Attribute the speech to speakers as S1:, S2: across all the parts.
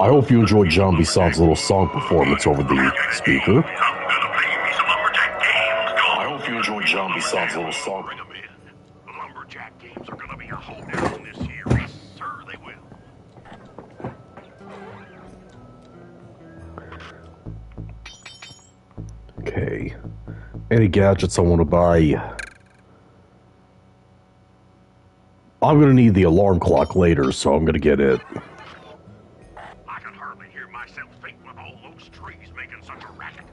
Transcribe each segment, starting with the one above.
S1: I hope you enjoyed John Bison's little song performance over the speaker. I hope you enjoyed John Bison's little song.
S2: The lumberjack games are gonna be a hoedown this year. Yes, sir, they will.
S1: Okay. Any gadgets I want to buy? I'm gonna need the alarm clock later, so I'm gonna get it.
S2: I can hardly hear myself think with all those trees making such a racket.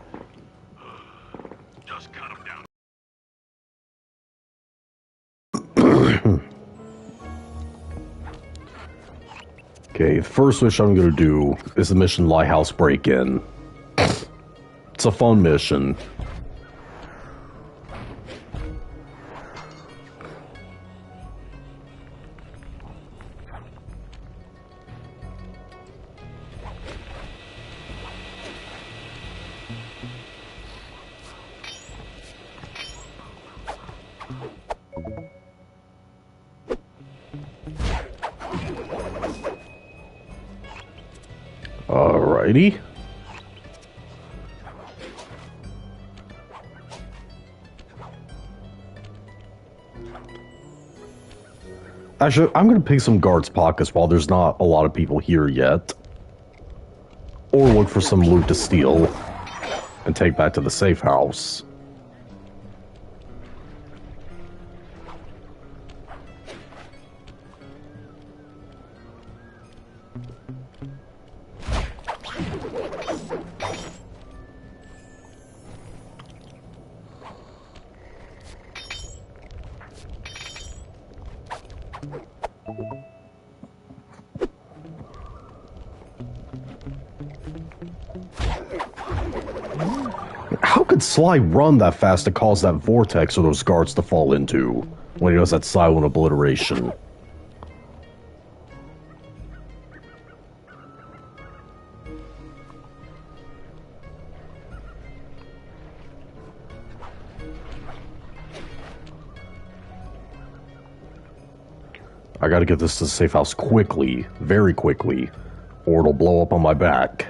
S2: Just cut them down.
S1: Okay, the first mission I'm gonna do is the mission Lighthouse Break-In. It's a fun mission. Alrighty. Actually, I'm gonna pick some guards' pockets while there's not a lot of people here yet. Or look for some loot to steal and take back to the safe house. How could Sly run that fast to cause that vortex for those guards to fall into when he does that silent obliteration? I gotta get this to the safe house quickly, very quickly, or it'll blow up on my back.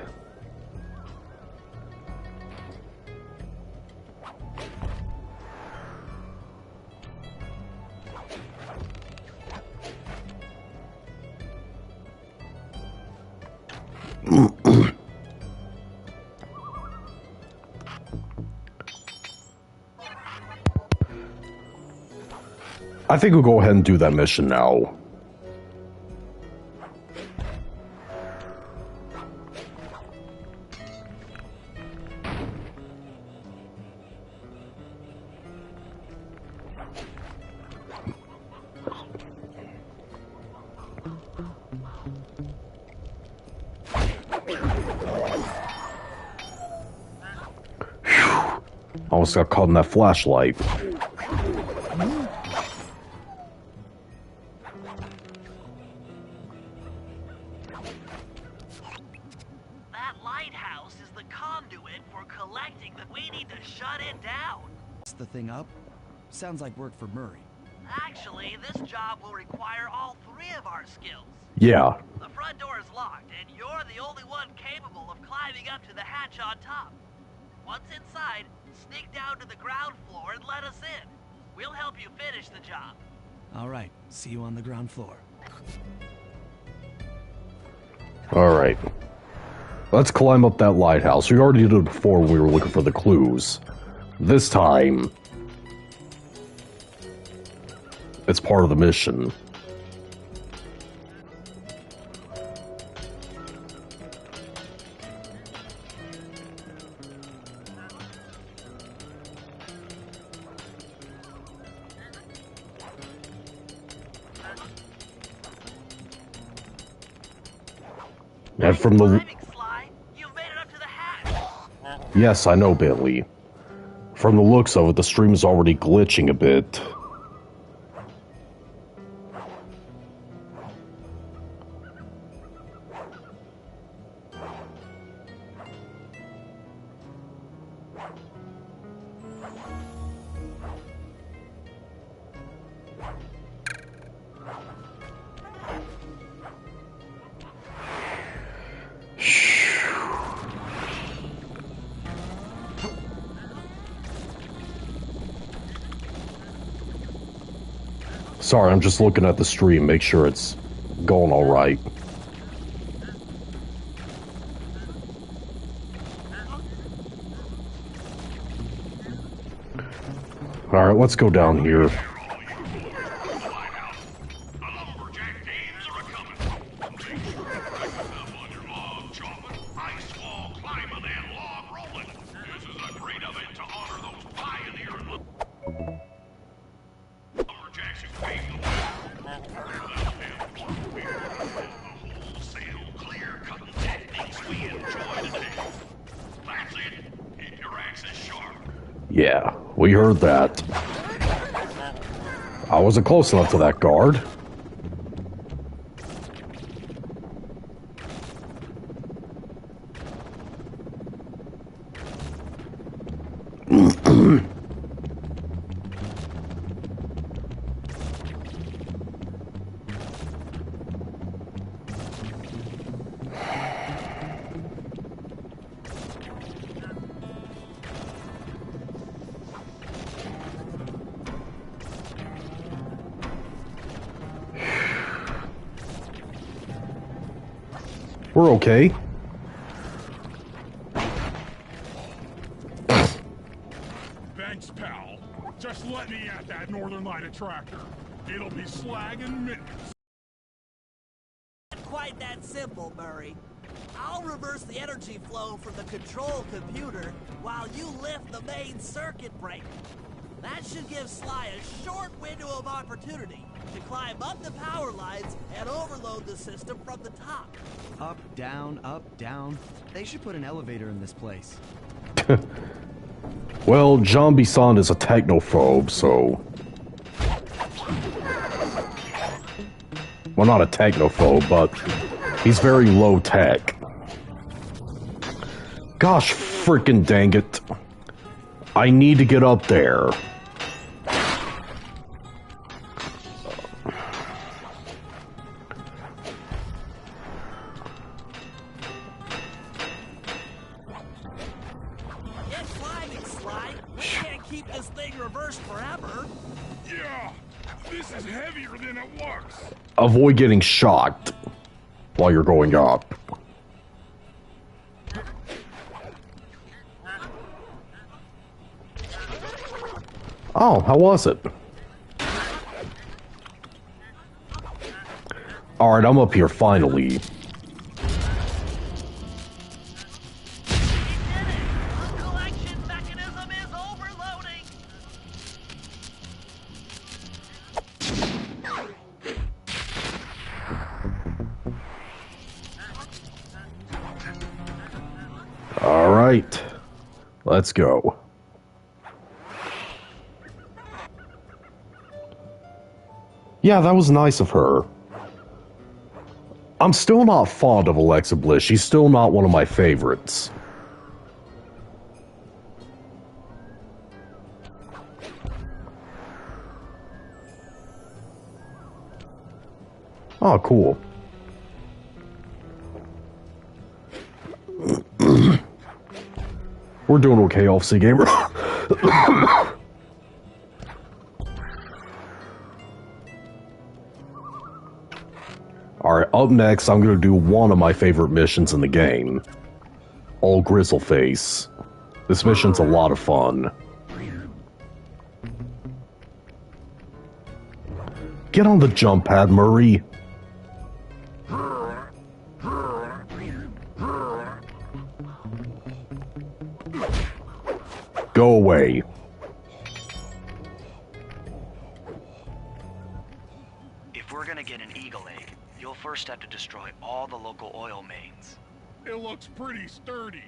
S1: I think we'll go ahead and do that mission now. Whew. Almost got caught in that flashlight.
S3: The thing up? Sounds like work for Murray.
S4: Actually, this job will require all three of our skills.
S1: Yeah.
S4: The front door is locked, and you're the only one capable of climbing up to the hatch on top. Once inside, sneak down to the ground floor and let us in. We'll help you finish the job.
S3: All right, see you on the ground floor.
S1: All right. Let's climb up that lighthouse. We already did it before when we were looking for the clues. This time, it's part of the mission. And from the... Yes, I know, Bentley. From the looks of it, the stream is already glitching a bit. Sorry, I'm just looking at the stream, make sure it's going alright. Alright, let's go down here. Yeah, we heard that. I wasn't close enough to that guard. We're okay.
S5: Thanks, pal. Just let me at that northern light attractor. It'll be slag in minutes.
S4: Not quite that simple, Murray. I'll reverse the energy flow from the control computer while you lift the main circuit breaker. That should give Sly a short window of opportunity to climb up the power lines and overload the system from the top.
S3: Up, down. They should put an elevator in this place.
S1: Well, John Bisson is a technophobe, so... Well, not a technophobe, but he's very low-tech. Gosh freaking dang it. I need to get up there. Avoid getting shocked while you're going up. Oh, how was it? Alright, I'm up here finally. Alright, let's go. Yeah, that was nice of her. I'm still not fond of Alexa Bliss. She's still not one of my favorites. Oh, cool. We're doing okay, Offsea Gamer. Alright, up next, I'm gonna do one of my favorite missions in the game. All Grizzleface. This mission's a lot of fun. Get on the jump pad, Murray. Go away.
S6: If we're gonna get an eagle egg, you'll first have to destroy all the local oil mains.
S5: It looks pretty sturdy.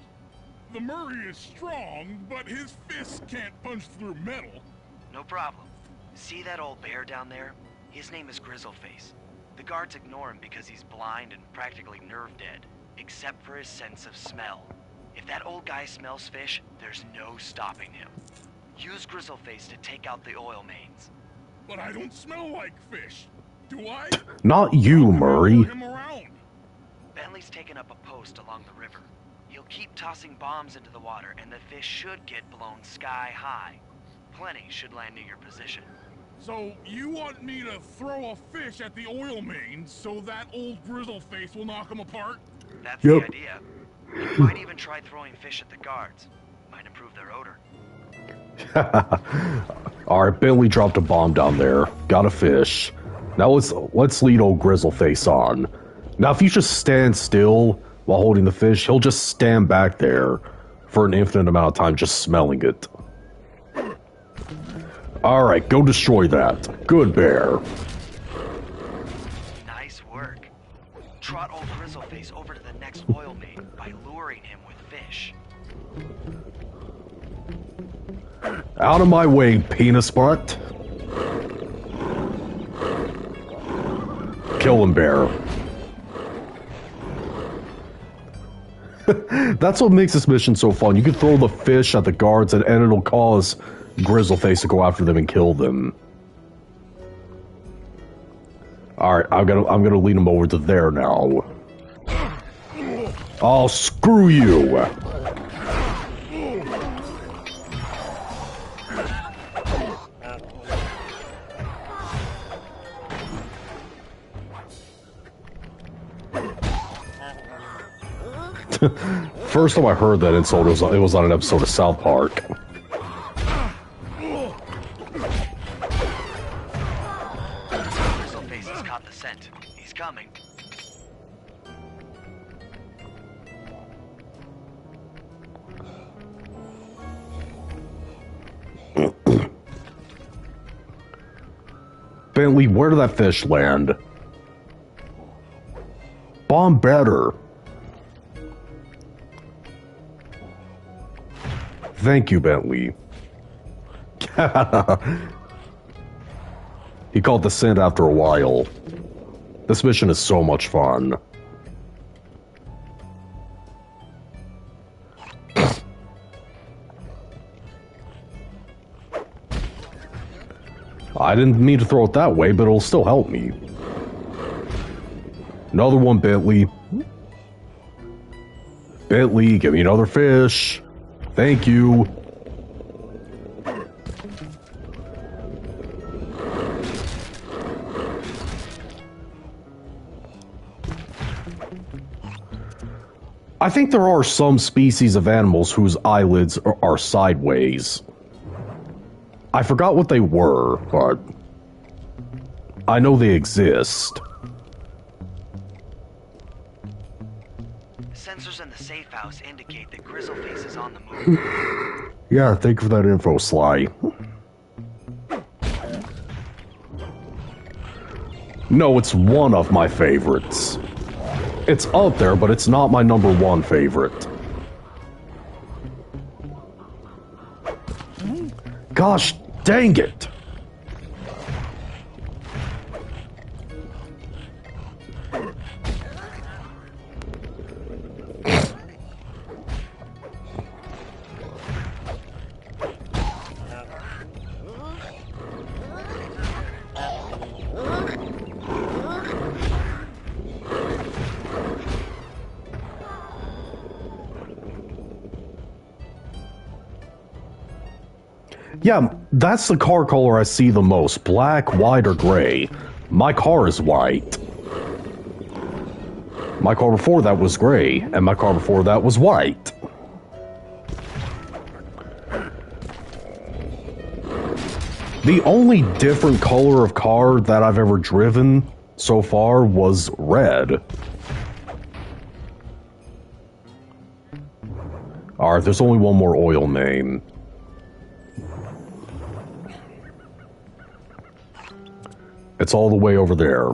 S5: The Murray is strong, but his fists can't punch through metal.
S6: No problem. See that old bear down there? His name is Grizzleface. The guards ignore him because he's blind and practically nerve dead, except for his sense of smell. If that old guy smells fish, there's no stopping him. Use Grizzleface to take out the oil mains.
S5: But I don't smell like fish. Do I?
S1: Not you, Murray.
S5: Him around.
S6: Bentley's taken up a post along the river. He'll keep tossing bombs into the water, and the fish should get blown sky high. Plenty should land near your position.
S5: So, you want me to throw a fish at the oil mains so that old grizzle face will knock them apart?
S6: That's
S1: Yep.
S6: the idea. You might even try throwing fish at the guards. Might improve their odor.
S1: Alright, Bentley dropped a bomb down there. Got a fish. Now let's lead old Grizzleface on. Now if you just stand still while holding the fish, he'll just stand back there for an infinite amount of time just smelling it. Alright, go destroy that. Good bear.
S6: Nice work. Trot old Grizzleface over to the next oil main by luring him with fish.
S1: Out of my way, penis butt. Kill him, bear. That's what makes this mission so fun. You can throw the fish at the guards and it'll cause Grizzleface to go after them and kill them. Alright, I'm gonna lead him over to there now. Oh, screw you! First time I heard that insult, it was on an episode of South Park.
S6: Grizzleface has caught the scent. He's coming.
S1: Bentley, where did that fish land? Bomb better. Thank you, Bentley. He called the scent after a while. This mission is so much fun. I didn't mean to throw it that way, but it'll still help me. Another one, Bentley. Bentley, give me another fish. Thank you. I think there are some species of animals whose eyelids are sideways. I forgot what they were, but I know they exist.
S6: Sensors in the safe house indicate that Grizzleface is on the move.
S1: Yeah, thank you for that info, Sly. No, it's one of my favorites. It's up there, but it's not my #1 favorite. Gosh dang it! Yeah, that's the car color I see the most. Black, white, or gray. My car is white. My car before that was gray, and my car before that was white. The only different color of car that I've ever driven so far was red. Alright, there's only one more oil main. It's all the way over there.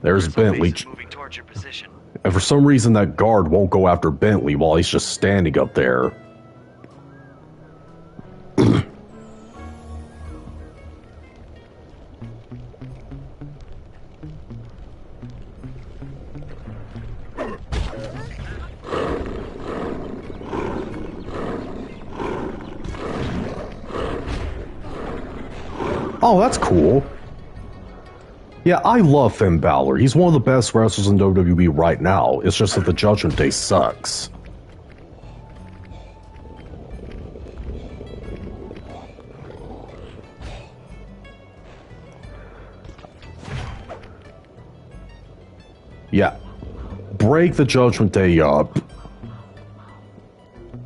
S1: There's Bentley.
S6: Moving towards your position.
S1: And for some reason that guard won't go after Bentley while he's just standing up there. Oh, that's cool. Yeah, I love Finn Balor. He's one of the best wrestlers in WWE right now. It's just that the Judgment Day sucks. Yeah. Break the Judgment Day up.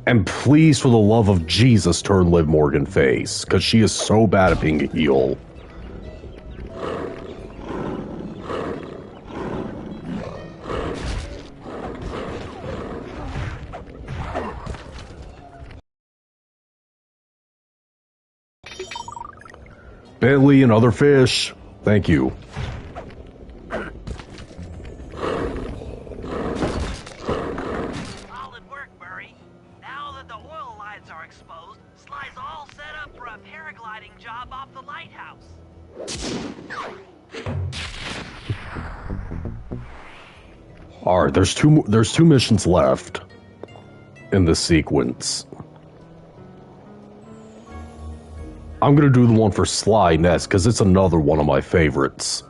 S1: And please, for the love of Jesus, turn Liv Morgan face. Because she is so bad at being a heel. Bentley and other fish. Thank you.
S6: Solid work, Murray. Now that the oil lines are exposed, Sly's all set up for a paragliding job off the lighthouse.
S1: Alright, there's two missions left in this sequence. I'm gonna do the one for Sly next, because it's another one of my favorites.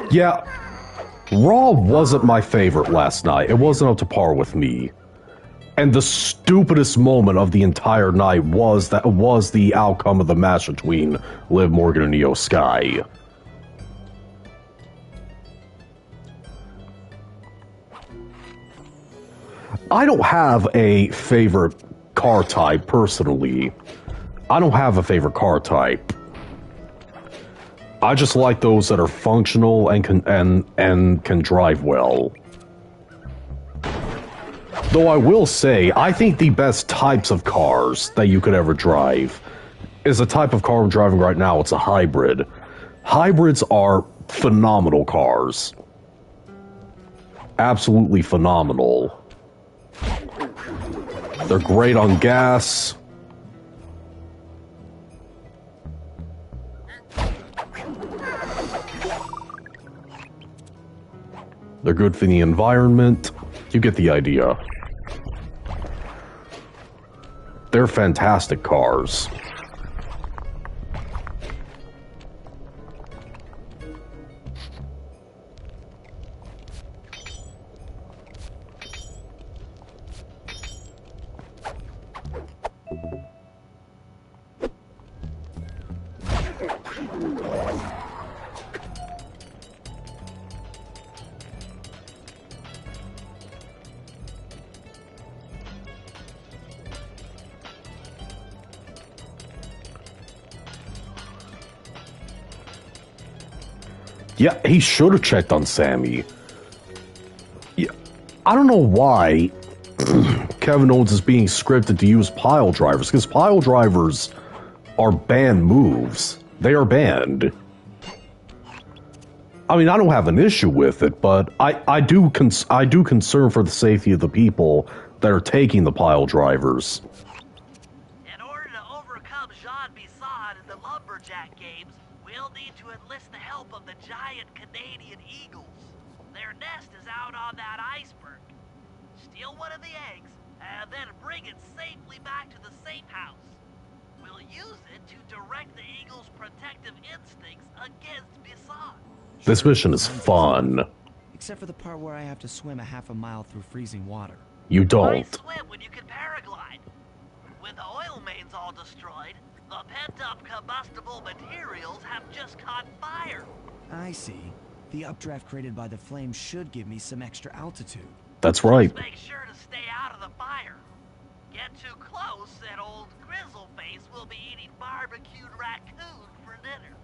S1: Yeah, Raw wasn't my favorite last night. It wasn't up to par with me. And the stupidest moment of the entire night was the outcome of the match between Liv Morgan and Io Sky. I don't have a favorite car type, personally. I don't have a favorite car type. I just like those that are functional and can drive well. Though I will say, I think the best types of cars that you could ever drive is a type of car I'm driving right now. It's a hybrid. Hybrids are phenomenal cars. Absolutely phenomenal. They're great on gas. They're good for the environment. You get the idea. They're fantastic cars. Yeah, he should have checked on Sammy. Yeah, I don't know why Kevin Owens is being scripted to use pile drivers, because pile drivers are banned moves. They are banned. I mean, I don't have an issue with it, but I do concern for the safety of the people that are taking the pile drivers.
S6: In order to overcome Jean Bisson in the Lumberjack games, we'll need to enlist the help of the giant Canadian eagles. Their nest is out on that iceberg. Steal one of the eggs, and then bring it safely back to the safe house. We'll use it to direct the eagles' protective instincts against Bisson.
S1: This mission is fun.
S3: Except for the part where I have to swim a half a mile through freezing water.
S1: You
S6: Why
S1: don't.
S6: swim when you can paraglide? With the oil mains all destroyed, the pent-up combustible materials have just caught fire.
S3: I see. The updraft created by the flames should give me some extra altitude.
S1: That's right.
S6: Just make sure to stay out of the fire. Get too close and old Grizzleface will be eating barbecued raccoon for dinner.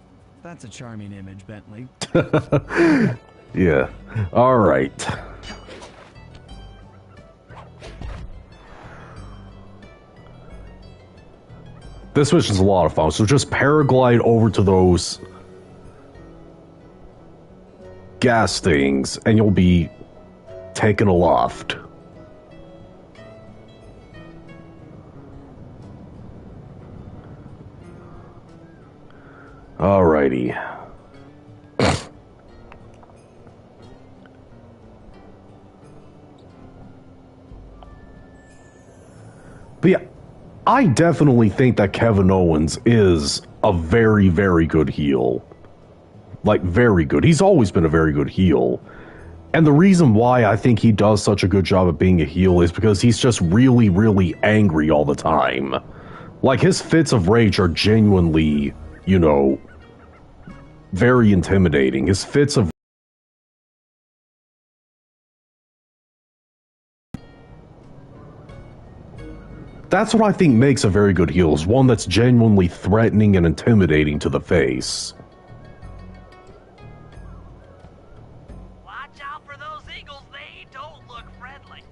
S3: That's a charming image, Bentley.
S1: Yeah. Alright. This mission's a lot of fun, so just paraglide over to those gas things, and you'll be taken aloft. Alrighty. But yeah, I definitely think that Kevin Owens is a very, very good heel. Like, very good. He's always been a very good heel. And the reason why I think he does such a good job of being a heel is because he's just really, really angry all the time. Like, his fits of rage are genuinely, you know, very intimidating. His fits of... That's what I think makes a very good heel, is one that's genuinely threatening and intimidating to the face.
S4: Watch out for those eagles, they don't look friendly.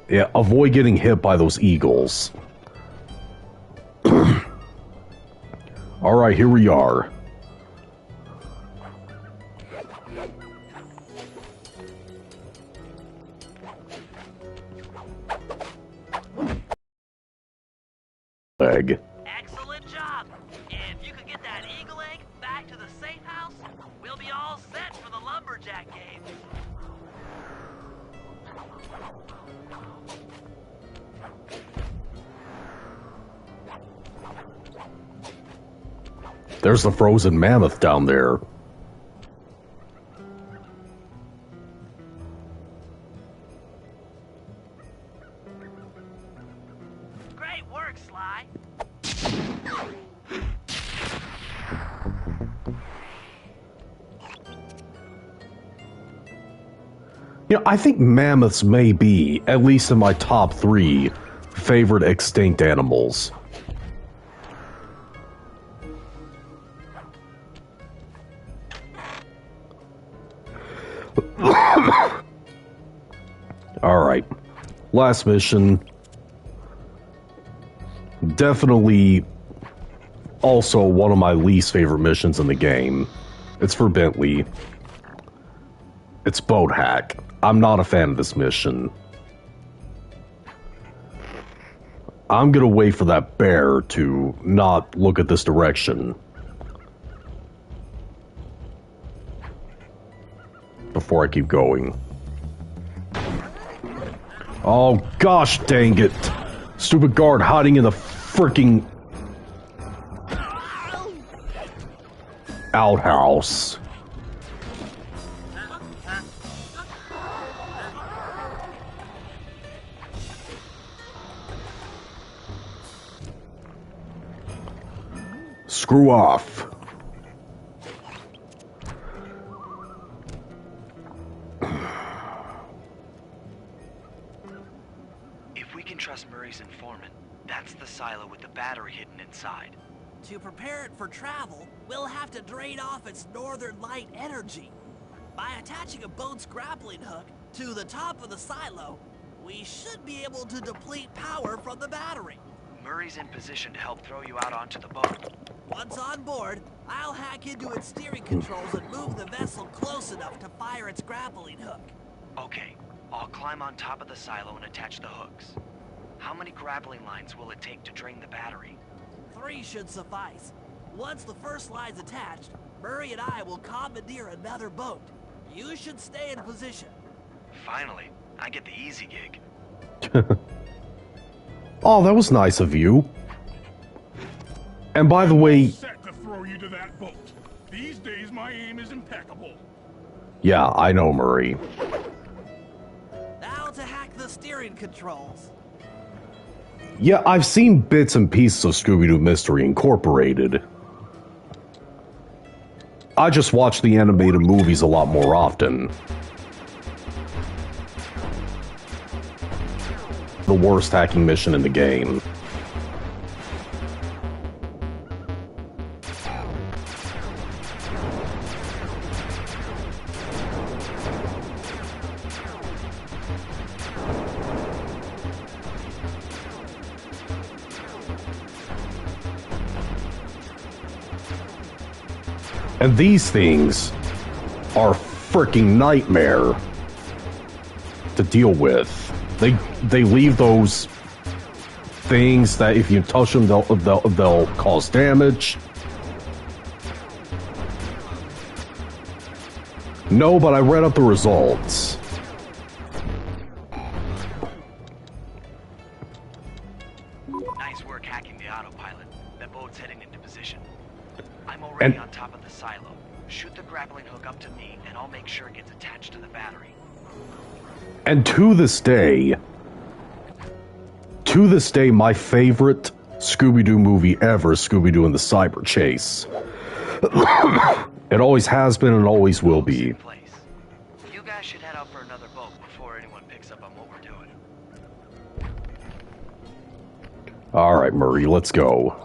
S1: Yeah, avoid getting hit by those eagles. Alright, here we are. Egg.
S4: Excellent job. If you could get that eagle egg back to the safe house, we'll be all set for the lumberjack game.
S1: There's the frozen mammoth down there.
S4: Great work, Sly.
S1: You know, I think mammoths may be, at least in my top 3, favorite extinct animals. Alright. Last mission. Definitely also one of my least favorite missions in the game. It's for Bentley. It's boat hack. I'm not a fan of this mission. I'm gonna wait for that bear to not look at this direction before I keep going. Oh gosh dang it! Stupid guard hiding in the freaking outhouse. Screw off.
S6: If we can trust Murray's informant, that's the silo with the battery hidden inside.
S4: To prepare it for travel, we'll have to drain off its northern light energy. By attaching a boat's grappling hook to the top of the silo, we should be able to deplete power from the battery.
S6: Murray's in position to help throw you out onto the boat.
S4: Once on board, I'll hack into its steering controls and move the vessel close enough to fire its grappling hook.
S6: Okay, I'll climb on top of the silo and attach the hooks. How many grappling lines will it take to drain the battery?
S4: 3 should suffice. Once the first line's attached, Murray and I will commandeer another boat. You should stay in position.
S6: Finally, I get the easy gig.
S1: Oh, that was nice of you. And by the way...
S5: Set to throw you to that boat. These days, my aim is impeccable.
S1: Yeah, I know, Murray.
S4: Now to hack the steering controls.
S1: Yeah, I've seen bits and pieces of Scooby-Doo Mystery Incorporated. I just watch the animated movies a lot more often. The worst hacking mission in the game. And these things are a freaking nightmare to deal with. They leave those things that if you touch them, they'll cause damage. No, but I read up the results.
S6: Nice work hacking the autopilot. That boat's heading into position. I'm already on top of the silo. Shoot the grappling hook up to me, and I'll make sure it gets attached to the battery.
S1: And to this day, my favorite Scooby-Doo movie ever is Scooby-Doo and the Cyber Chase. It always has been and always will be.
S6: You guys should head out for another boat before anyone picks up on what we're doing.
S1: Alright, Murray, let's go.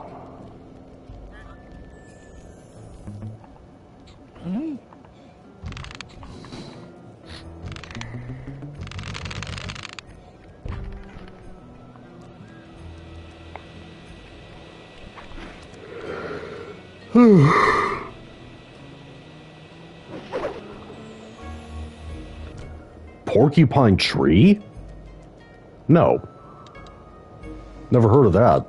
S1: Porcupine Tree? No. Never heard of that.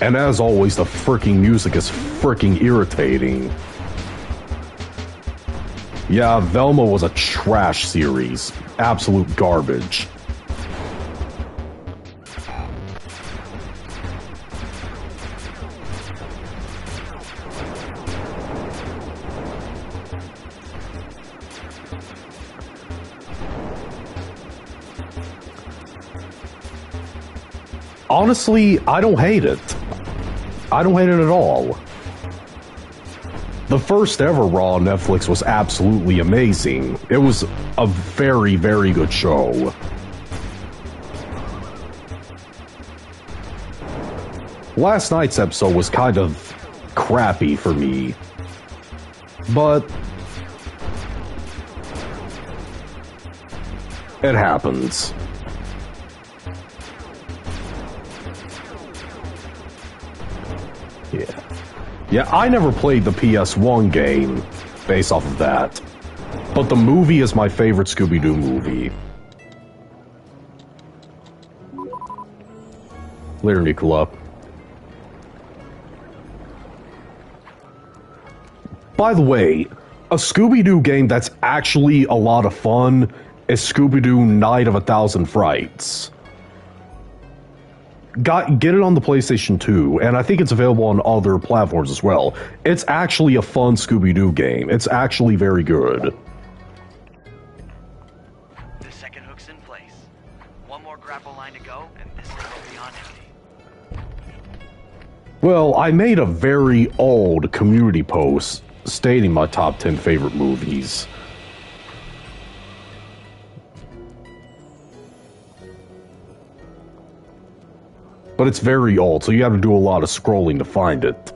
S1: And as always, the freaking music is freaking irritating. Yeah, Velma was a trash series. Absolute garbage. Honestly, I don't hate it. I don't hate it at all. The first ever Raw on Netflix was absolutely amazing. It was a very, very good show. Last night's episode was kind of crappy for me. But it happens. Yeah, I never played the PS1 game based off of that. But the movie is my favorite Scooby-Doo movie. Later, Nicola. By the way, a Scooby-Doo game that's actually a lot of fun is Scooby-Doo Night of a Thousand Frights. Get it on the PlayStation 2, and I think it's available on other platforms as well. It's actually a fun Scooby-Doo game. It's actually very good.
S6: The second hook's in place. One more grapple line to go, and this thing will be on empty.
S1: Well, I made a very old community post stating my top 10 favorite movies. But it's very old, so you have to do a lot of scrolling to find it.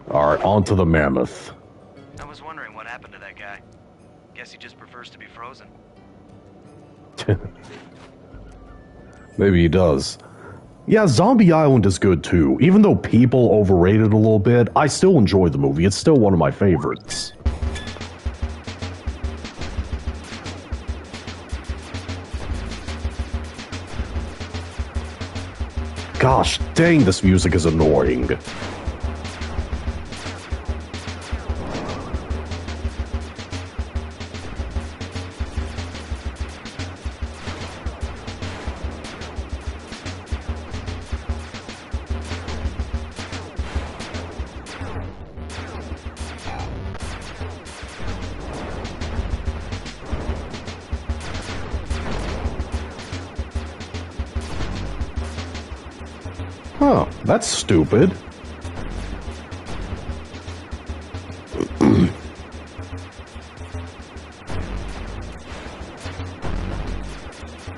S1: Alright, on to the mammoth.
S6: I was wondering what happened to that guy. Guess he just prefers to be frozen.
S1: Maybe he does. Yeah, Zombie Island is good too. Even though people overrate it a little bit, I still enjoy the movie. It's still one of my favorites. Gosh dang, this music is annoying. Huh, that's stupid.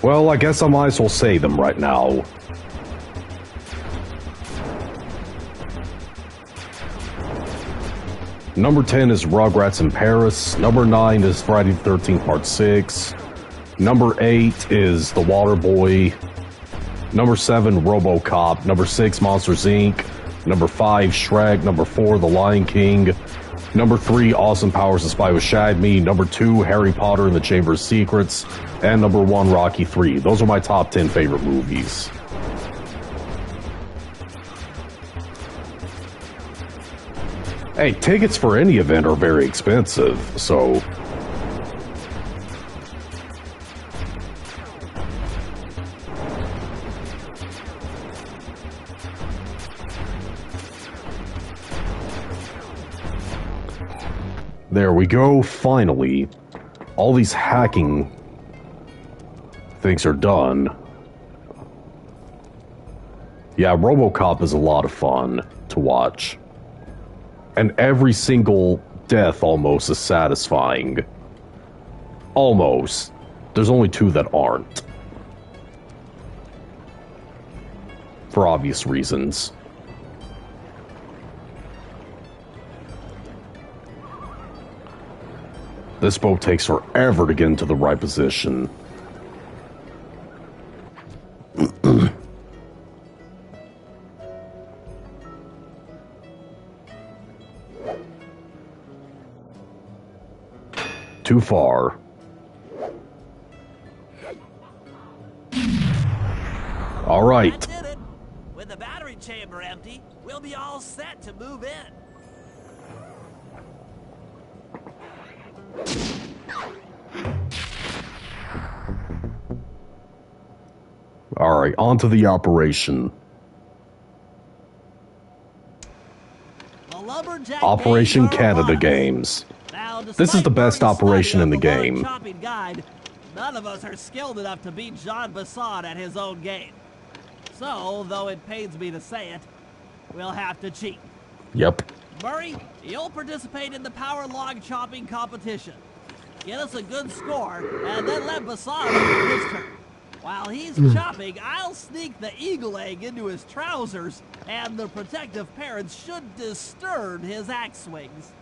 S1: Well, I guess I might as well say them right now. Number 10 is Rugrats in Paris. Number 9 is Friday the 13th Part 6. Number 8 is The Waterboy. Number 7, RoboCop. Number 6, Monsters, Inc. Number 5, Shrek. Number 4, The Lion King. Number 3, Austin Powers, The Spy Who Shagged Me. Number 2, Harry Potter and the Chamber of Secrets. And number 1, Rocky 3. Those are my top 10 favorite movies. Hey, tickets for any event are very expensive, so... There we go, finally. All these hacking things are done. Yeah, RoboCop is a lot of fun to watch. And every single death almost is satisfying. Almost. There's only two that aren't. For obvious reasons. This boat takes forever to get into the right position. Too far. All right.
S4: That did it. With the battery chamber empty, we'll be all set to move in.
S1: All right, on to the operation.
S4: The Lumberjack
S1: Operation
S4: games are
S1: Canada
S4: upon us.
S1: Games.
S4: Now,
S1: This is the best
S4: despite Murray's
S1: operation
S4: study
S1: in the
S4: of log
S1: game.
S4: chopping guide, none of us are skilled enough to beat Jean Bassan at his own game. So, though it pains me to say it, we'll have to cheat.
S1: Yep.
S4: Murray, you'll participate in the power log chopping competition. Get us a good score, and then let Bassan do his turn. While he's chopping, I'll sneak the eagle egg into his trousers, and the protective parents should disturb his axe swings.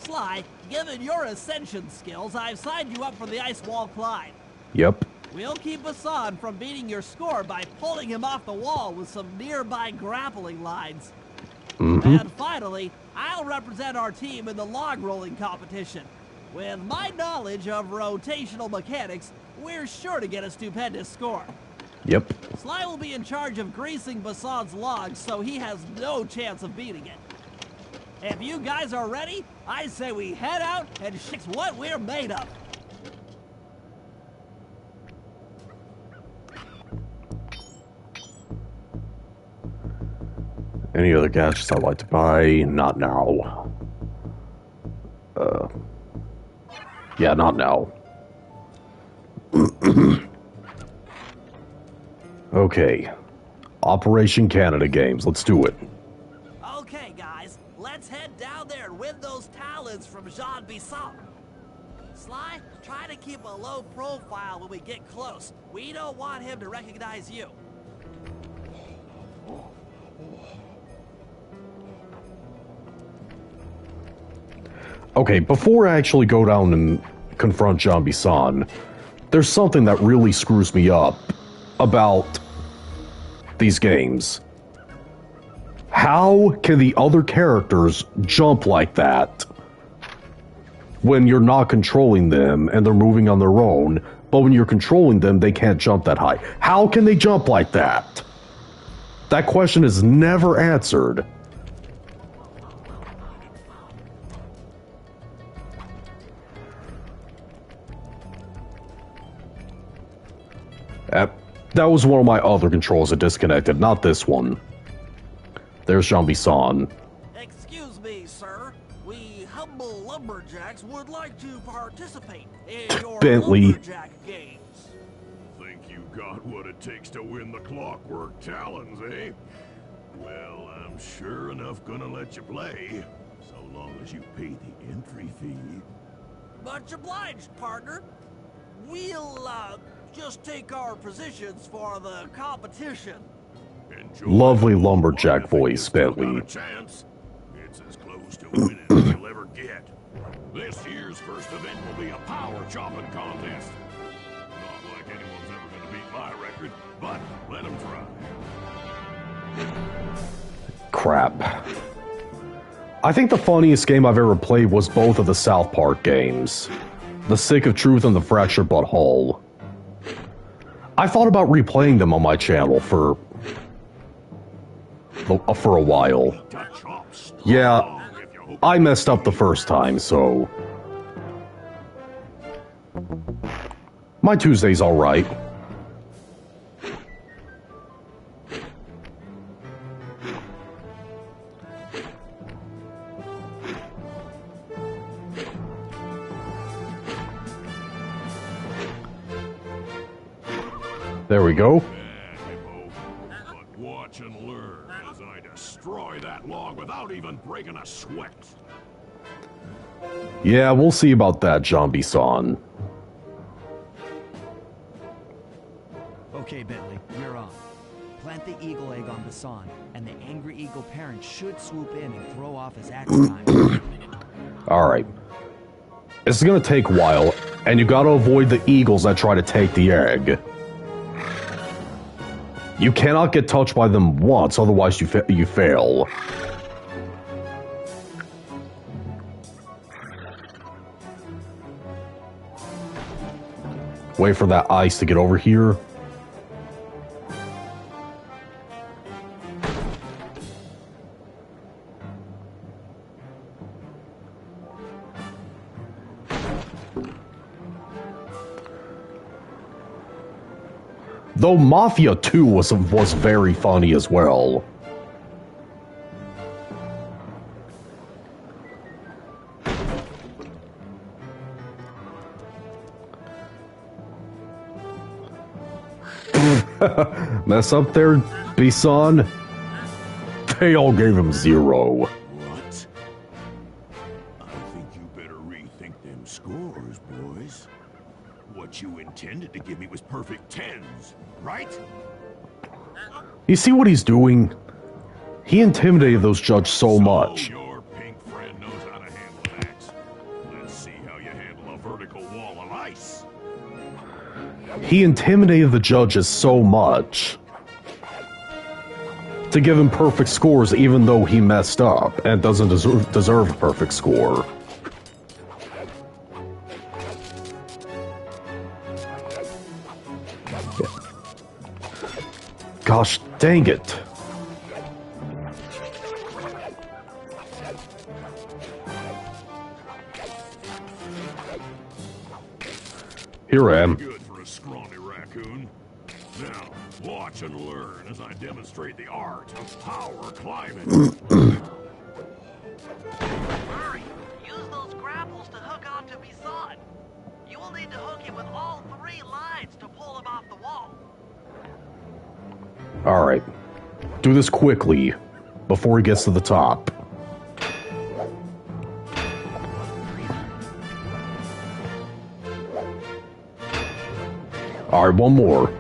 S4: Sly, given your ascension skills, I've signed you up for the ice wall climb.
S1: Yep.
S4: We'll keep Bassan from beating your score by pulling him off the wall with some nearby grappling lines. And finally, I'll represent our team in the log rolling competition. With my knowledge of rotational mechanics, we're sure to get a stupendous score.
S1: Yep.
S4: Sly will be in charge of greasing Bassan's logs, so he has no chance of beating it. If you guys are ready, I say we head out and fix what we're made of.
S1: Any other gadgets I'd like to buy? Not now. Yeah, not now. Okay. Operation Canada Games. Let's do it.
S4: Okay, guys, let's head down there and win those talents from Jean Bisson. Sly, try to keep a low profile when we get close. We don't want him to recognize you.
S1: Okay, before I actually go down and confront Jean Bisson, there's something that really screws me up about these games. How can the other characters jump like that when you're not controlling them and they're moving on their own, but when you're controlling them, they can't jump that high? How can they jump like that? That question is never answered. That was one of my other controls that disconnected, not this one. There's Jean Bisson.
S4: Excuse me, sir. We humble lumberjacks would like to participate in your
S1: Bentley.
S4: lumberjack games.
S5: Think you got what it takes to win the Clockwork Talons, eh? Well, I'm sure enough gonna let you play, so long as you pay the entry fee.
S4: Much obliged, partner. We'll, just take our positions for the competition.
S5: Enjoy
S1: Lovely
S5: it.
S1: lumberjack
S5: I think
S1: voice,
S5: you still got
S1: Bentley.
S5: a chance. It's as close to winning as you'll ever get. This year's first event will be a power chopping contest. Not like anyone's ever gonna beat my record, but let them try.
S1: Crap. I think the funniest game I've ever played was both of the South Park games. The Stick of Truth and the Fractured But Whole. I thought about replaying them on my channel for a while. Yeah, I messed up the first time, so... My Tuesday's alright. There we go.
S5: But watch and learn as I destroy that log without even breaking a sweat.
S1: Yeah, we'll see about that, Zombie-san.
S3: Okay, Bentley, you're on. Plant the eagle egg on Basan, and the angry eagle parent should swoop in and throw off his axe time.
S1: Alright. This is gonna take a while, and you gotta avoid the eagles that try to take the egg. You cannot get touched by them once, otherwise you fail. Wait for that ice to get over here. Though Mafia 2 was very funny as well. Mess up there, Bisan? They all gave him 0.
S5: What? I think you better rethink them scores, boys. What you intended to give me was perfect 10s, right?
S1: You see what he's doing? He intimidated those judges so much.
S5: Your pink friend knows how to handle an axe. Let's see how you handle a vertical wall of ice.
S1: He intimidated the judges so much to give him perfect scores even though he messed up and doesn't deserve a perfect score. Gosh dang it. Here I am.
S5: Good for a scrawny raccoon. Now, watch and learn as I demonstrate the art of power climbing.
S4: Hurry! Use those grapples to hook onto Bisan. You will need to hook him with all 3 lines to pull him off the wall.
S1: Alright. Do this quickly before he gets to the top. Alright, one more.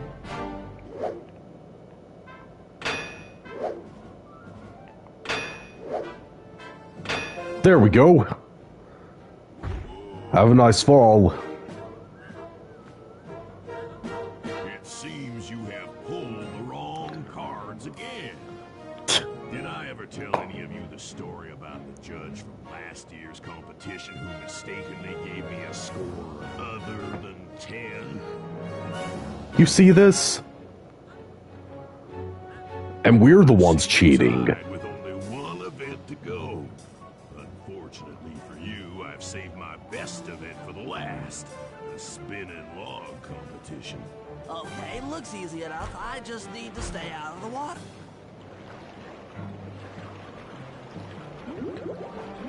S1: There we go. Have a nice fall.
S5: It seems you have pulled the wrong cards again. Did I ever tell any of you the story about the judge from last year's competition who mistakenly gave me a score other than 10?
S1: You see this? And we're the ones cheating.
S5: With only one event to go. Unfortunately for you, I've saved my best event for the last. The spinning log competition.
S4: Okay, looks easy enough. I just need to stay out of the water.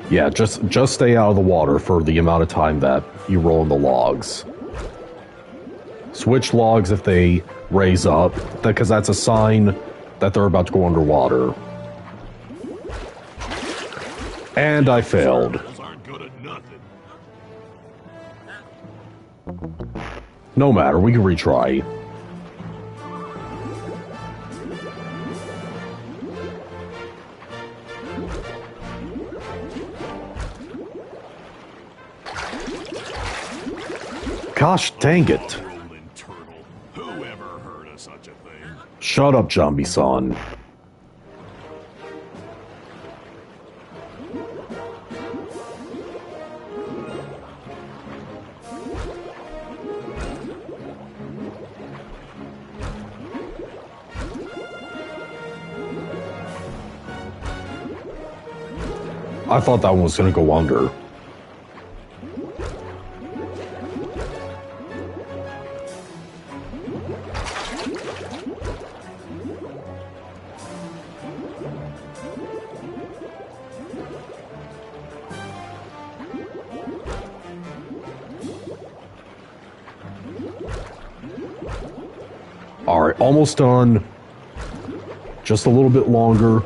S1: Yeah, just stay out of the water for the amount of time that you roll in the logs. Switch logs if they raise up, because that's a sign that they're about to go underwater. And I failed.
S5: Those aren't good at nothing.
S1: No matter, we can retry. Gosh dang it.
S5: Rolling turtle. Who ever heard of such a thing?
S1: Shut up, Zombie-san. I thought that one was gonna go under. Alright, almost done. Just a little bit longer.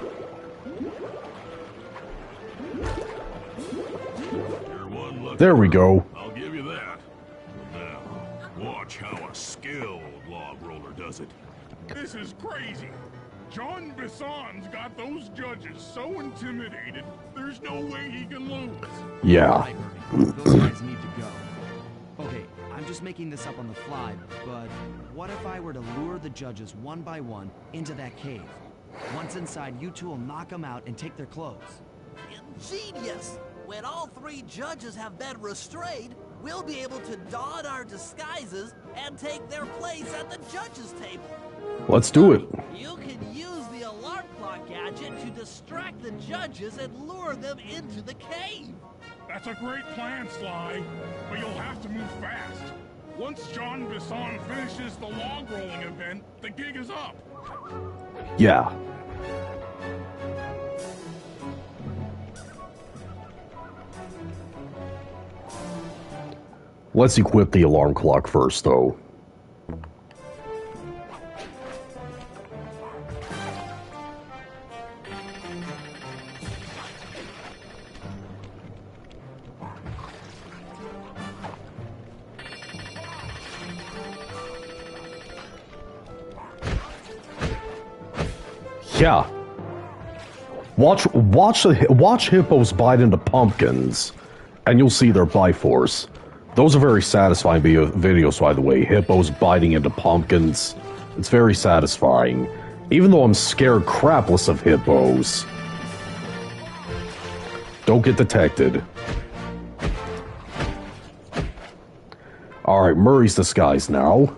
S1: There we go.
S5: I'll give you that. Now, watch how a skilled log roller does it.
S2: This is crazy. John Bisson's got those judges so intimidated, there's no way he can lose.
S1: Yeah.
S3: Right, Murray. Those guys need to go. Okay, I'm just making this up on the fly, but what if I were to lure the judges one by one into that cave? Once inside, you two will knock them out and take their clothes.
S4: Ingenious! When all three judges have been restrained, we'll be able to don our disguises and take their place at the judges' table.
S1: Let's do it.
S4: You can use the alarm clock gadget to distract the judges and lure them into the cave.
S2: That's a great plan, Sly, but you'll have to move fast. Once John Bisson finishes the log rolling event, the gig is up.
S1: Yeah. Let's equip the alarm clock first, though. Yeah. Watch hippos bite into pumpkins, and you'll see their bite force. Those are very satisfying videos, by the way. Hippos biting into pumpkins. It's very satisfying. Even though I'm scared crapless of hippos. Don't get detected. Alright, Murray's disguise now.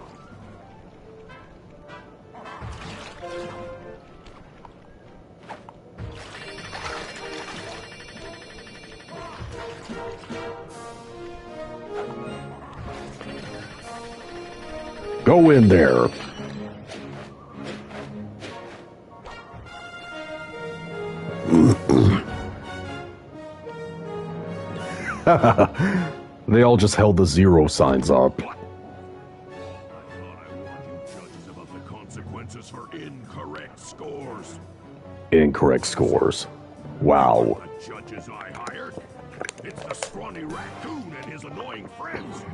S1: Go in there. They all just held the zero signs up.
S5: I thought I warned you judges about the consequences for incorrect scores.
S1: Incorrect scores. Wow.
S5: The judges I hired? It's the scrawny raccoon and his annoying friends.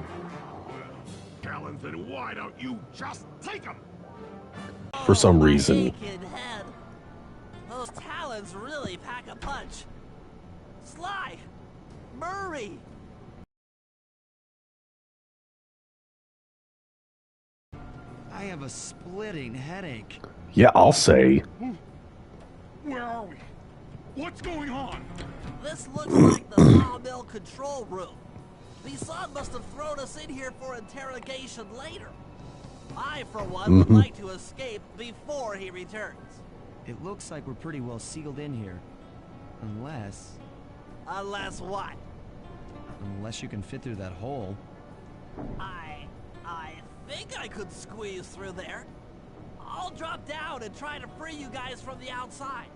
S5: Talon, then why don't you just take them?
S1: For some
S4: My
S1: reason.
S4: aching head. Those talons really pack a punch. Sly! Murray!
S3: I have a splitting headache.
S1: Yeah, I'll say.
S2: Where are we? What's going on?
S4: This looks like the sawmill control room. Bisson must have thrown us in here for interrogation later. I, for one, would like to escape before he returns.
S3: It looks like we're pretty well sealed in here. Unless
S4: Unless what?
S3: you can fit through that hole.
S4: I think I could squeeze through there. I'll drop down and try to free you guys from the outside.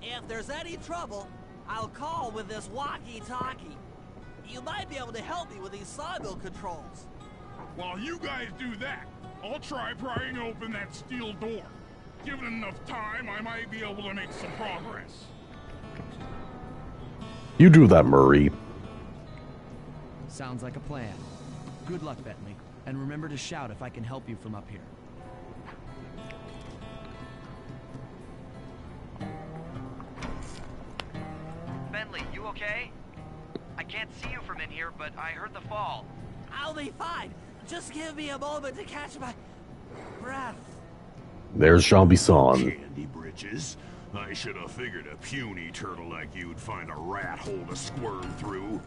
S4: If there's any trouble, I'll call with this walkie-talkie. You might be able to help me with these sawmill controls.
S2: While you guys do that, I'll try prying open that steel door. Given enough time, I might be able to make some progress.
S1: You do that, Murray.
S3: Sounds like a plan. Good luck, Bentley. And remember to shout if I can help you from up here.
S6: Bentley, you okay? I can't see you from in here, but I heard the fall.
S4: I'll be fine. Just give me a moment to catch my breath.
S1: There's Jean Bisson.
S5: Candy britches. I should have figured a puny turtle like you'd find a rat hole to squirm through.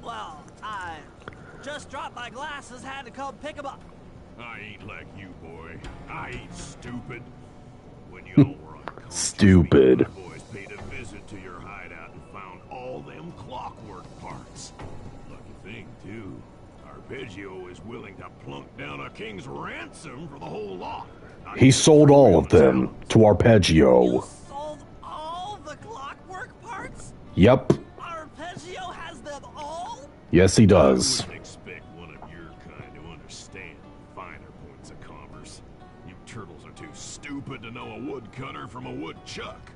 S4: Well, I just dropped my glasses, had to come pick them up.
S5: I ain't like you, boy. I ain't stupid. When y'all were on
S1: Stupid.
S5: my boys paid a visit to your hideout and found all them Arpeggio is willing to plunk down a king's ransom for the whole lot.
S1: He sold all of them to Arpeggio.
S4: You sold all the clockwork parts?
S1: Yep.
S4: Arpeggio has them all?
S1: Yes, he does.
S5: I wouldn't expect one of your kind to understand the finer points of commerce. You turtles are too stupid to know a woodcutter from a woodchuck.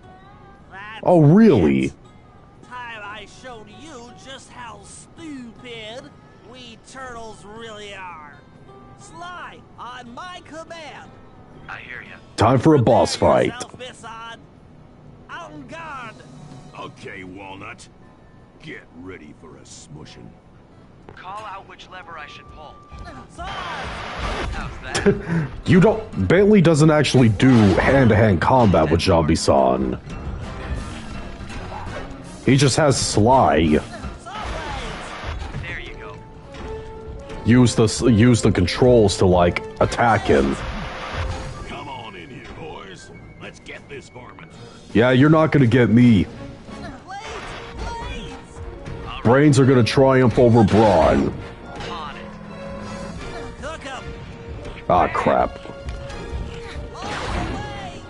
S4: That's
S1: Oh, really?
S4: it. Time I showed you just how stupid we turtles really are. Sly, on my command.
S6: I hear you.
S1: Time for a boss
S4: Prepare
S1: fight.
S4: yourself, Miss Odd. On guard.
S5: Okay, Walnut. Get ready for a smushing.
S6: Call out which lever I should pull.
S4: Swords!
S6: How's that?
S1: You don't. Bentley doesn't actually do hand-to-hand combat with Zombie-san. He just has Sly
S4: Sword
S6: There you go.
S1: use the controls to like attack him.
S5: Come on in here, boys. Let's get this varmint.
S1: Yeah, you're not gonna get me.
S4: blades! Blades!
S1: Brains are gonna triumph over Brawn.
S6: On it.
S4: Cook 'em!
S1: Ah, crap.
S4: All the way!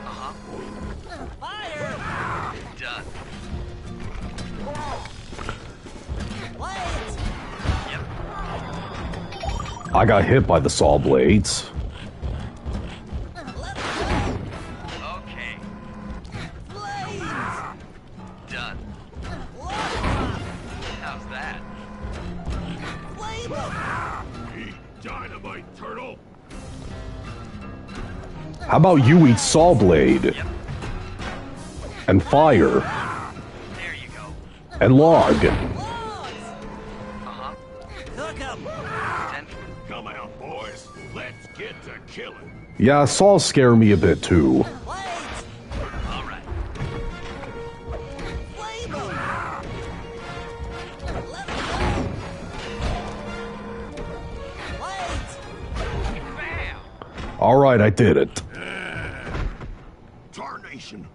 S6: Uh-huh.
S4: Fire!
S6: Done.
S4: Blades!
S6: Yep.
S1: I got hit by the saw blades.
S4: Let's go!
S6: Okay.
S4: Blades!
S6: Done.
S4: Lock!
S6: How's that?
S4: Flame 'em!
S5: Eat dynamite, turtle.
S1: How about you eat saw blade
S6: Yep.
S1: and fire
S6: There you go.
S1: and log?
S4: Logs!
S6: Uh-huh.
S4: Cook 'em!
S6: 10.
S5: Come out, boys. Let's get to killing.
S1: Yeah, saws scare me a bit too.
S4: Blades!
S6: All right.
S4: Flame 'em! Let's go! Blades!
S6: Bam!
S1: Alright, I did it.
S5: Tarnation.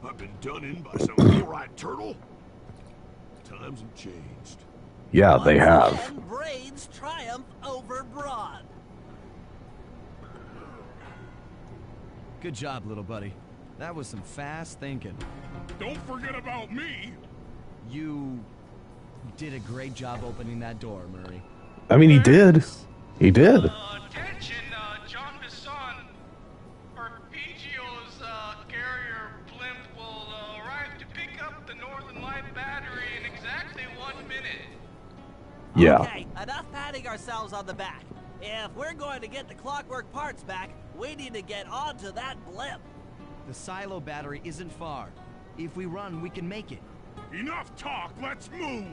S5: I've been done in by some alright turtle. Times have changed.
S1: Yeah, they
S4: Once
S1: have.
S4: again, Brains triumph over Brawn.
S3: Good job, little buddy. That was some fast thinking.
S2: Don't forget about me.
S3: You did a great job opening that door, Murray.
S1: I mean, he did. He did.
S7: Attention, John Bisson. Arpeggio's carrier blimp will arrive to pick up the Northern Light battery in exactly 1 minute.
S1: Yeah.
S4: Okay, enough patting ourselves on the back. If we're going to get the clockwork parts back, we need to get onto that blimp.
S3: The silo battery isn't far. If we run, we can make it.
S2: Enough talk. Let's move.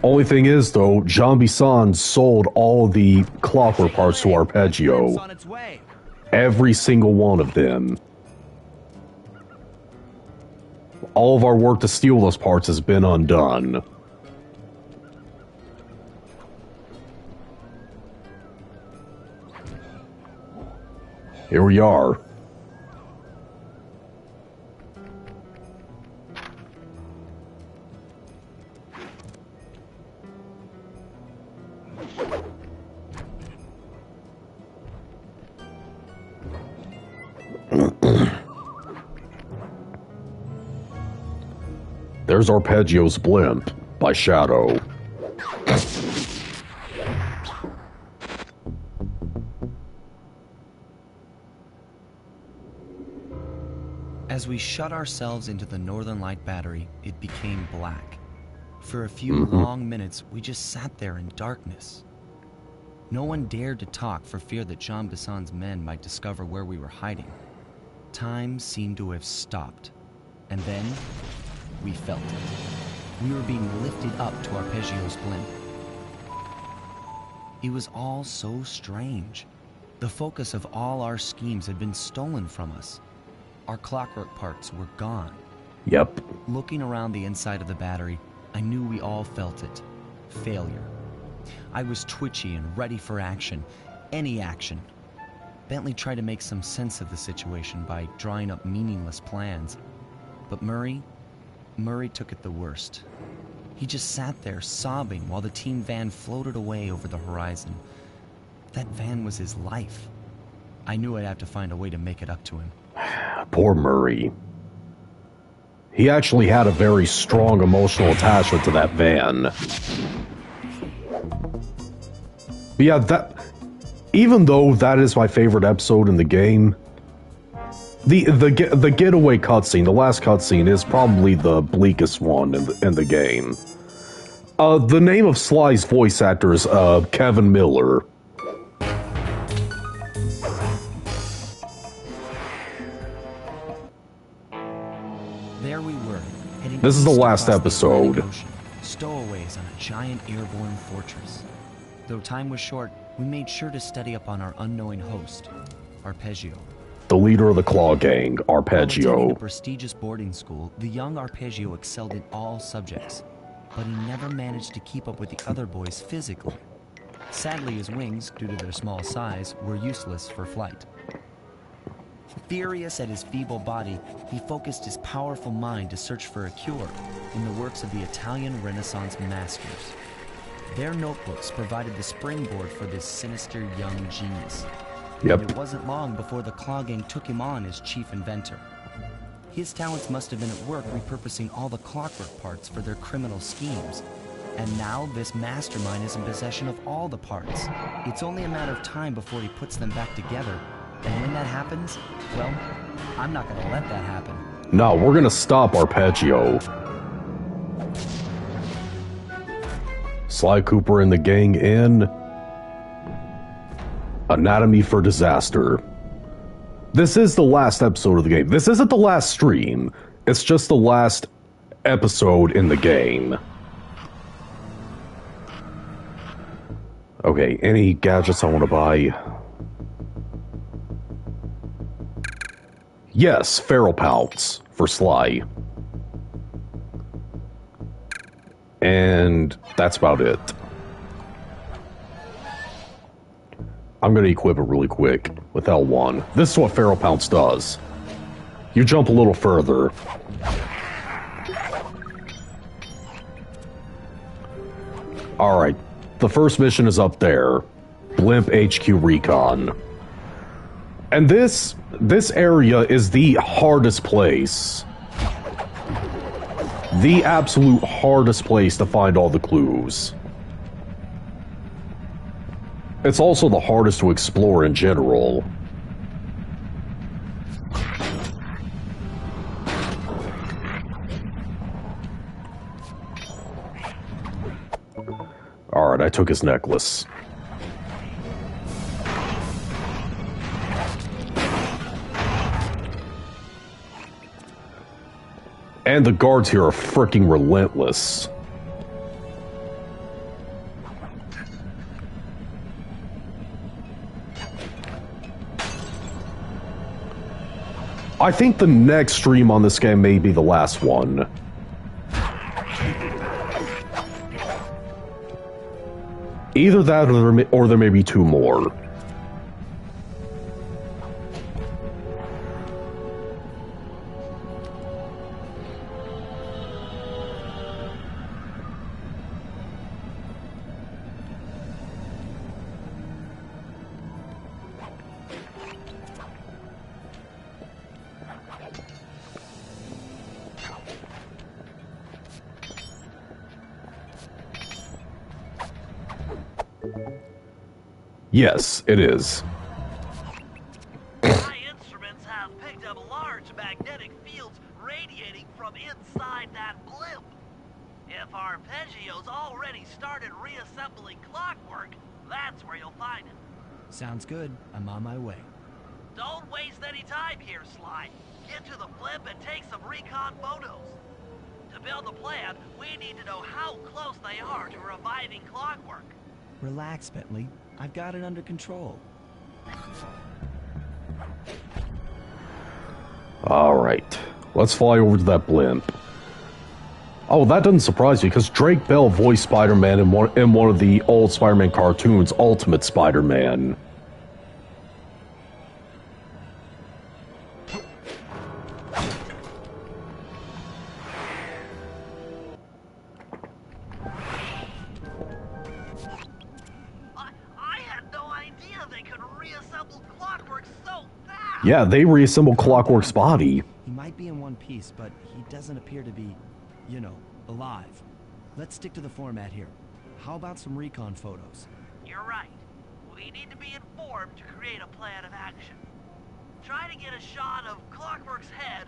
S1: Only thing is, though, Zombie-san sold all the clockwork parts to
S3: Blimp's
S1: Arpeggio.
S3: on its way.
S1: Every single one of them. All of our work to steal those parts has been undone. Here we are. There's Arpeggio's blimp by Shadow.
S8: As we shut ourselves into the Northern Light battery, it became black. For a few long minutes, we just sat there in darkness. No one dared to talk for fear that Jean Bisson's men might discover where we were hiding. Time seemed to have stopped. And then, we felt it. We were being lifted up to Arpeggio's blimp. It was all so strange. The focus of all our schemes had been stolen from us. Our clockwork parts were gone.
S1: Yep.
S8: Looking around the inside of the battery, I knew we all felt it. Failure. I was twitchy and ready for action. Any action. Bentley tried to make some sense of the situation by drawing up meaningless plans. But Murray took it the worst. He just sat there sobbing while the team van floated away over the horizon. That van was his life. I knew I'd have to find a way to make it up to him.
S1: Poor Murray. He actually had a very strong emotional attachment to that van. But yeah, even though that is my favorite episode in the game, the getaway cutscene, the last cutscene, is probably the bleakest one in the game. The name of Sly's voice actor is Kevin Miller.
S8: There we were, heading
S1: This is the
S8: east
S1: last
S8: across the
S1: episode.
S8: Atlantic Ocean, stowaways on a giant airborne fortress. Though time was short, we made sure to study up on our unknowing host, Arpeggio.
S1: The leader of the Claw Gang,
S8: While attending
S1: Arpeggio.
S8: the prestigious boarding school, the young Arpeggio excelled in all subjects, but he never managed to keep up with the other boys physically. Sadly, his wings, due to their small size, were useless for flight. Furious at his feeble body, he focused his powerful mind to search for a cure in the works of the Italian Renaissance masters. Their notebooks provided the springboard for this sinister young genius.
S1: Yep.
S8: And it wasn't long before the Claw Gang took him on as chief inventor. His talents must have been at work repurposing all the clockwork parts for their criminal schemes. And now this mastermind is in possession of all the parts. It's only a matter of time before he puts them back together. And when that happens, well, I'm not gonna let that happen.
S1: No, we're gonna stop Arpeggio. Sly Cooper and the gang in Anatomy for Disaster. This is the last episode of the game. This isn't the last stream. It's just the last episode in the game. Okay, any gadgets I want to buy? Yes, Feral Pouts for Sly. And that's about it. I'm going to equip it really quick with L1. This is what Feral Pounce does. You jump a little further. Alright, the first mission is up there. Blimp HQ Recon. And this area is the hardest place. The absolute hardest place to find all the clues. It's also the hardest to explore in general. Alright, I took his necklace. And the guards here are freaking relentless. I think the next stream on this game may be the last one. Either that or there may be two more. Yes, it is.
S4: My instruments have picked up large magnetic fields radiating from inside that blimp. If Arpeggio's already started reassembling clockwork, that's where you'll find him.
S8: Sounds good. I'm on my way.
S4: Don't waste any time here, Sly. Get to the blimp and take some recon photos. To build a plan, we need to know how close they are to reviving clockwork.
S8: Relax, Bentley. I've got it under control.
S1: Alright, let's fly over to that blimp. Oh, that doesn't surprise me, because Drake Bell voiced Spider-Man in one of the old Spider-Man cartoons, Ultimate Spider-Man. Yeah, they reassembled Clockwork's body.
S3: He might be in one piece, but he doesn't appear to be, you know, alive. Let's stick to the format here. How about some recon photos?
S4: You're right. We need to be informed to create a plan of action. Try to get a shot of Clockwork's head,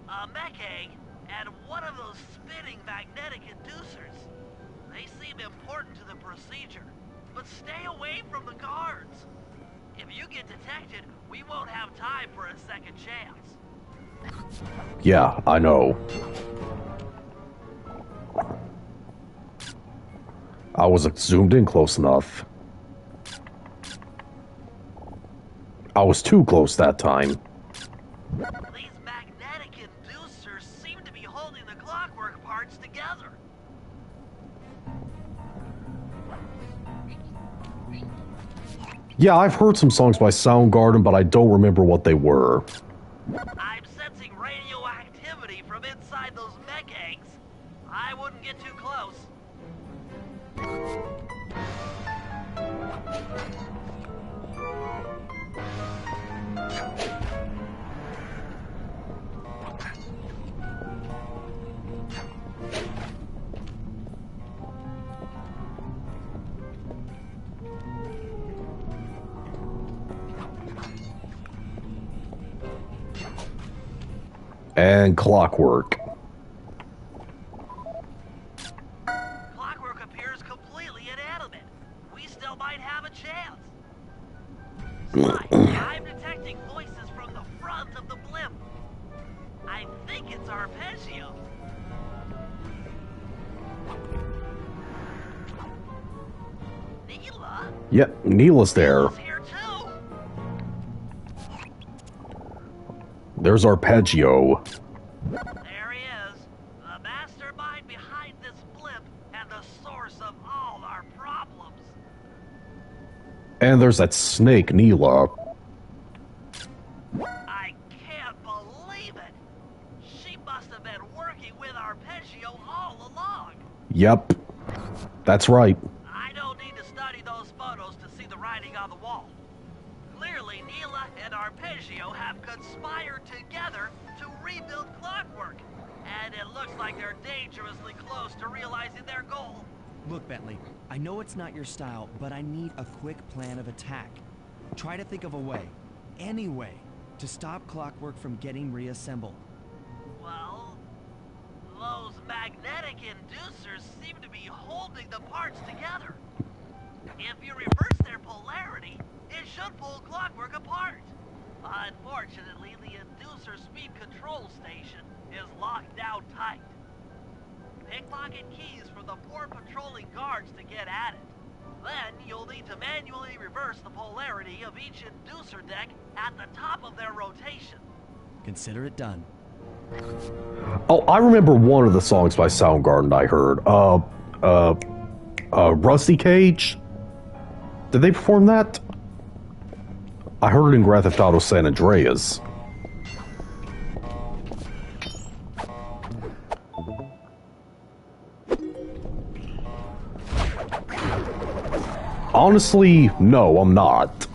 S4: a mech egg, and one of those spinning magnetic inducers. They seem important to the procedure, but stay away from the guards. If you get detected, we won't have time for a second chance.
S1: Yeah, I know. I wasn't zoomed in close enough. I was too close that time.
S4: These magnetic inducers seem to be holding the clockwork parts together.
S1: Yeah, I've heard some songs by Soundgarden, but I don't remember what they were.
S4: I'm sensing radioactivity from inside those mech eggs. I wouldn't get too close.
S1: And Clockwork.
S4: Clockwork appears completely inanimate. We still might have a chance. Sly, I'm detecting voices from the front of the blimp. I think it's Arpeggio. Neela?
S1: Yep, Neela's there.
S4: Neela's here too.
S1: There's Arpeggio.
S4: There he is, the mastermind behind this blimp and the source of all our problems.
S1: And there's that snake, Neela.
S4: I can't believe it. She must have been working with Arpeggio all along.
S1: Yep, that's right.
S4: I don't need to study those photos to see the writing on the wall. Clearly, Neela and Arpeggio have conspired together to rebuild Clockwork. And it looks like they're dangerously close to realizing their goal.
S3: Look, Bentley, I know it's not your style, but I need a quick plan of attack. Try to think of a way, any way, to stop Clockwork from getting reassembled.
S4: Well, those magnetic inducers seem to be holding the parts together. If you reverse their polarity, it should pull Clockwork apart. Unfortunately, the inducer speed control station is locked down tight. Pickpocket keys for the poor patrolling guards to get at it. Then you'll need to manually reverse the polarity of each inducer deck at the top of their rotation.
S3: Consider it done.
S1: Oh, I remember one of the songs by Soundgarden I heard. Rusty Cage? Did they perform that? I heard it in Grand Theft Auto San Andreas. Honestly, no, I'm not.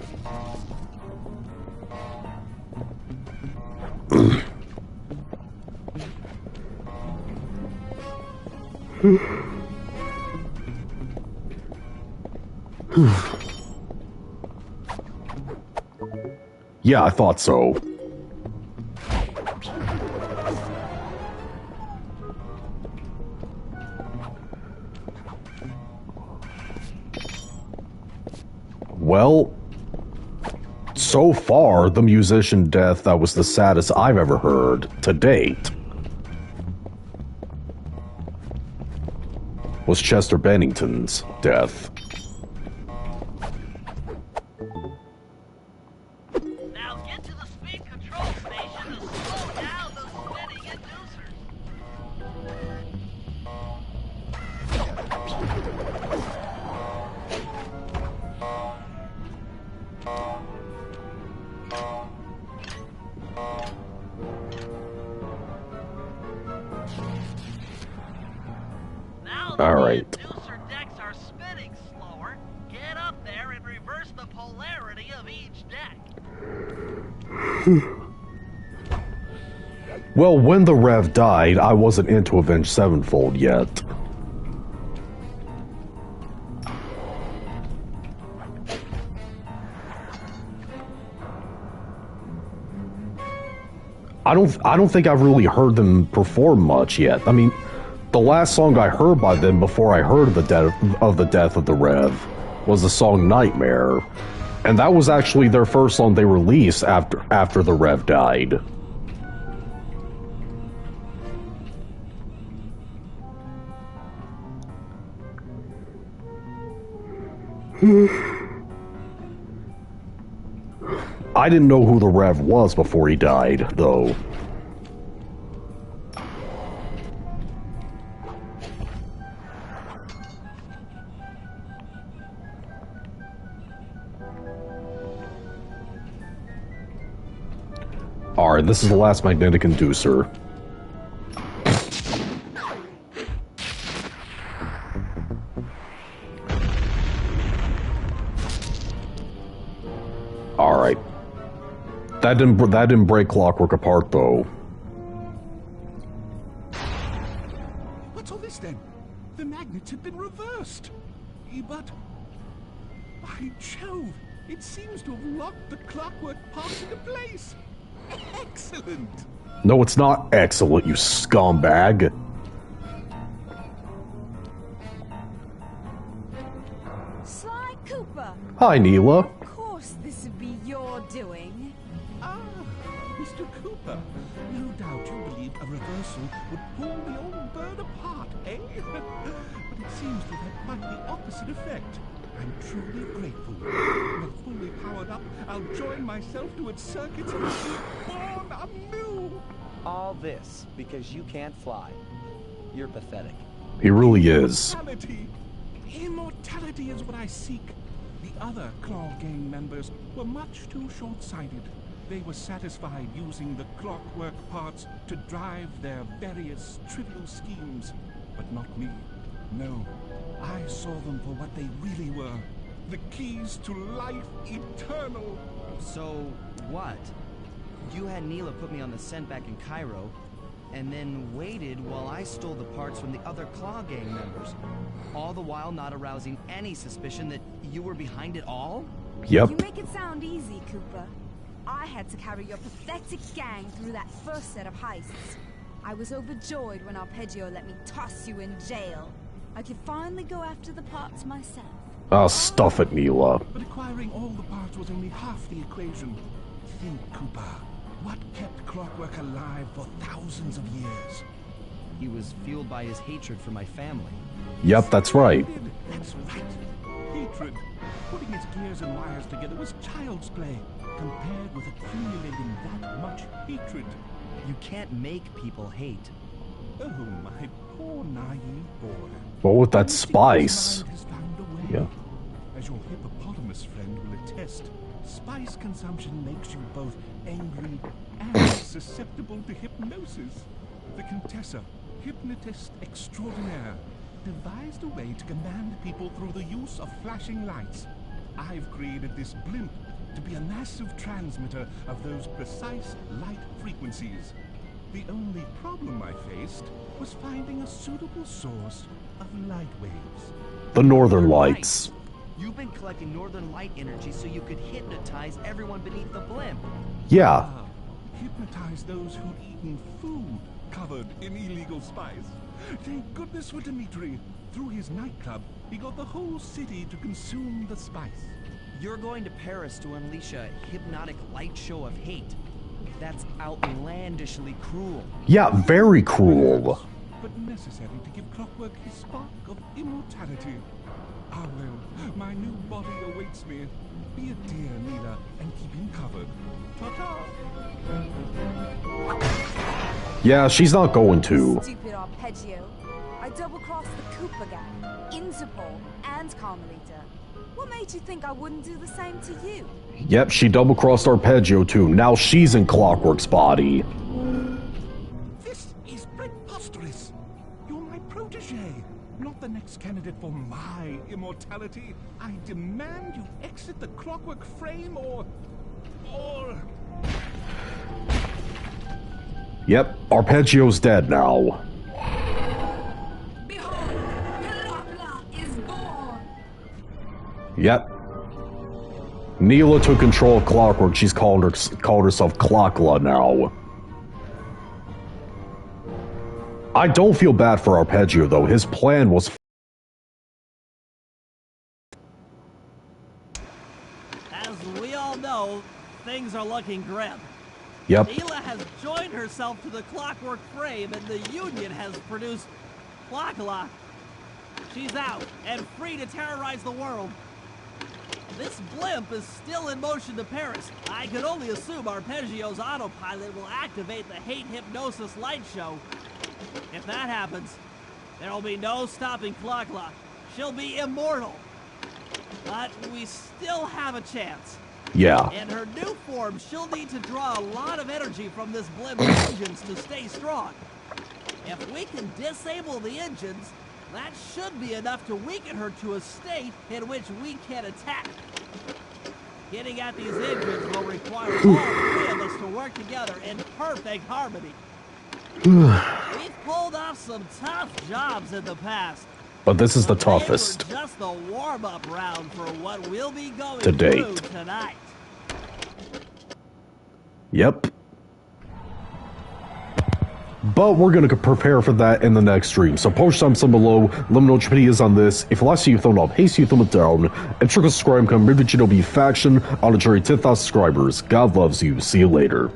S1: Yeah, I thought so. Well, so far, the musician death that was the saddest I've ever heard to date was Chester Bennington's death.
S4: Now get to the speed control station to slow down those spinning inducers. Now that
S1: All right.
S4: the inducer decks are spinning slower, get up there and reverse the polarity of each deck.
S1: Well, when the Rev died, I wasn't into Avenged Sevenfold yet. I don't think I've really heard them perform much yet. I mean, the last song I heard by them before I heard of the death of the Rev was the song Nightmare, and that was actually their first song they released after the Rev died. I didn't know who the Rev was before he died, though. Alright, this is the last magnetic inducer. Alright. That didn't break Clockwork apart, though.
S2: What's all this then? The magnets have been reversed. But by Jove, it seems to have locked the clockwork parts into place. Excellent.
S1: No, it's not excellent, you scumbag.
S9: Sly Cooper.
S1: Hi, Neela.
S9: Of course this would be your doing.
S2: Ah, Mr. Cooper. No doubt you believed a reversal would pull the old bird apart, eh? But it seems to have quite the opposite effect. I'm truly grateful. When fully powered up, I'll join myself to its circuits and be born anew.
S3: All this because you can't fly. You're pathetic.
S1: He really is.
S2: Immortality! Immortality is what I seek. The other Claw Gang members were much too short-sighted. They were satisfied using the clockwork parts to drive their various trivial schemes. But not me. No. I saw them for what they really were. The keys to life eternal.
S3: So, what? You had Neela put me on the scent back in Cairo, and then waited while I stole the parts from the other Claw Gang members. All the while not arousing any suspicion that you were behind it all?
S1: Yep.
S9: You make it sound easy, Cooper. I had to carry your pathetic gang through that first set of heists. I was overjoyed when Arpeggio let me toss you in jail. I could finally go after the parts myself.
S1: Ah, stuff it, Neela.
S2: But acquiring all the parts was only half the equation. Think, Cooper. What kept Clockwork alive for thousands of years?
S3: He was fueled by his hatred for my family.
S1: Yep, that's right.
S2: That's right. Hatred. Putting his gears and wires together was child's play, compared with accumulating that much hatred.
S3: You can't make people hate.
S2: Oh, my poor naive boy.
S1: What with that
S2: His
S1: spice?
S2: mind has found a way.
S1: Yeah.
S2: As your hippopotamus friend will attest, spice consumption makes you both angry and susceptible to hypnosis. The Contessa, hypnotist extraordinaire, devised a way to command people through the use of flashing lights. I've created this blimp to be a massive transmitter of those precise light frequencies. The only problem I faced was finding a suitable source of light waves.
S1: The Northern Lights.
S3: You've been collecting northern light energy so you could hypnotize everyone beneath the blimp.
S1: Yeah.
S2: Ah, hypnotize those who'd eaten food covered in illegal spice. Thank goodness for Dimitri. Through his nightclub, he got the whole city to consume the spice.
S3: You're going to Paris to unleash a hypnotic light show of hate. That's outlandishly cruel.
S1: Yeah, very cruel.
S2: But necessary to give Clockwork his spark of immortality. Ah well, my new body awaits me. Be a dear, Neela, and keep him covered. Ta-ta!
S1: Yeah, she's not going to.
S9: Stupid Arpeggio. I double-crossed the Cooper gang, Interpol, and Carmelita. What made you think I wouldn't do the same to you?
S1: Yep, she double-crossed Arpeggio too. Now she's in Clockwork's body.
S2: This is preposterous. You're my protege, not the next candidate for my immortality. I demand you exit the Clockwork frame or...
S1: Yep, Arpeggio's dead now.
S9: Behold, Kalakla is born.
S1: Yep. Neela took control of Clockwork. She's called herself Clockla now. I don't feel bad for Arpeggio, though. His plan was...
S4: As we all know, things are looking grim.
S1: Yep.
S4: Neela has joined herself to the Clockwork frame, and the Union has produced Clockla. She's out and free to terrorize the world. This blimp is still in motion to Paris. I can only assume Arpeggio's autopilot will activate the hate hypnosis light show. If that happens, there'll be no stopping Clockla. She'll be immortal. But we still have a chance.
S1: Yeah.
S4: In her new form, she'll need to draw a lot of energy from this blimp's engines to stay strong. If we can disable the engines, that should be enough to weaken her to a state in which we can attack. Getting at these engines will require all three of us to work together in perfect harmony. We've pulled off some tough jobs in the past.
S1: But this is the
S4: But
S1: toughest.
S4: they were just the warm-up round for what we'll be going
S1: To date.
S4: through tonight.
S1: Yep. But we're gonna prepare for that in the next stream. So post some below, let me know what your opinion is on this. If you like, see you thumb up, hey, see you thumb it down, and trickle subscribe, come, maybe the channel be faction on a journey 10,000 subscribers. God loves you. See you later.